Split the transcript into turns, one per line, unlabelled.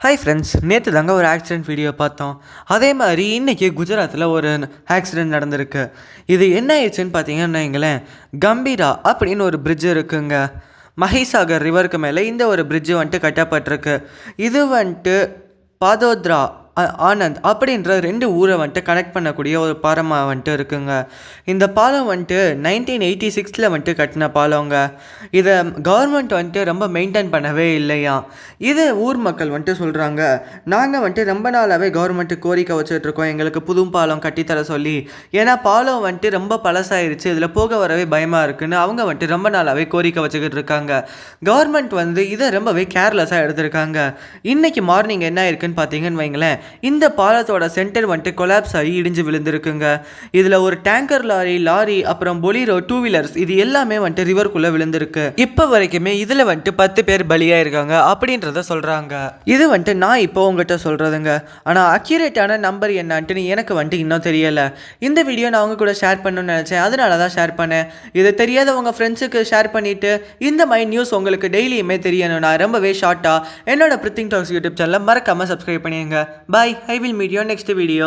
Hi friends, நேற்று தாங்க ஒரு ஆக்சிடென்ட் வீடியோ பார்த்தோம். அதே மாதிரி இன்றைக்கி குஜராத்தில் ஒரு ஆக்சிடென்ட் நடந்திருக்கு. இது என்ன ஆயிடுச்சுன்னு பார்த்தீங்கன்னா வைங்களேன், கம்பீரா அப்படின்னு ஒரு பிரிட்ஜ் இருக்குங்க. மஹிசாகர் ரிவருக்கு மேலே இந்த ஒரு பிரிட்ஜு வந்துட்டு கட்டப்பட்டிருக்கு. இது வந்துட்டு பாதோத்ரா ஆனந்த் அப்படின்ற 2 ஊரை வந்துட்டு கனெக்ட் பண்ணக்கூடிய ஒரு பாலமாக வந்துட்டு இருக்குங்க. இந்த பாலம் வந்துட்டு 1986 வந்துட்டு கட்டின பாலங்க. இதை கவர்மெண்ட் வந்துட்டு ரொம்ப மெயின்டைன் பண்ணவே இல்லையா. இது ஊர் மக்கள் வந்துட்டு சொல்கிறாங்க, நாங்கள் வந்துட்டு ரொம்ப நாளாகவே கவர்மெண்ட்டு கோரிக்கை வச்சுட்ருக்கோம் எங்களுக்கு புது பாலம் கட்டித்தர சொல்லி. ஏன்னா பாலம் வந்துட்டு ரொம்ப பழசாயிருச்சு, இதில் போக வரவே பயமாக இருக்குன்னு அவங்க வந்துட்டு ரொம்ப நாளாகவே கோரிக்கை வச்சுக்கிட்டு இருக்காங்க. கவர்மெண்ட் வந்து இதை ரொம்பவே கேர்லெஸ்ஸாக எடுத்திருக்காங்க. இன்றைக்கி மார்னிங் என்ன இருக்குன்னு பார்த்தீங்கன்னு வைங்களேன், இந்த பாலத்தோட சென்டர் வந்துட்டு கொலாப்ஸ் ஆகி இடிஞ்சு விழுந்திருக்குங்க. இதில் ஒரு டேங்கர் லாரி அப்புறம் பொலிரோ 2 வீலர்ஸ் இது எல்லாமே வந்துட்டு ரிவர்க்குள்ளே விழுந்திருக்கு. இப்போ வரைக்குமே இதில் வந்துட்டு 10 பேர் பலியாயிருக்காங்க அப்படின்றத சொல்கிறாங்க. இது வந்துட்டு நான் இப்போ உங்கள்கிட்ட சொல்கிறதுங்க. ஆனால் அக்யூரேட்டான நம்பர் என்னான்ட்டு எனக்கு வந்துட்டு இன்னும் தெரியலை. இந்த வீடியோ நான் அவங்க கூட ஷேர் பண்ணணும்னு நினச்சேன், அதனால தான் ஷேர் பண்ணேன். இது தெரியாத உங்கள் ஃப்ரெண்ட்ஸுக்கு ஷேர் பண்ணிவிட்டு இந்த மாதிரி நியூஸ் உங்களுக்கு டெய்லியுமே தெரியணும்னா ரொம்பவே ஷார்ட்டாக என்னோட பிரித்திங் டாக்ஸ் யூடியூப் சேனலை மறக்காமல் சப்ஸ்கிரைப் பண்ணிடுங்க. பாய். I will meet you next video.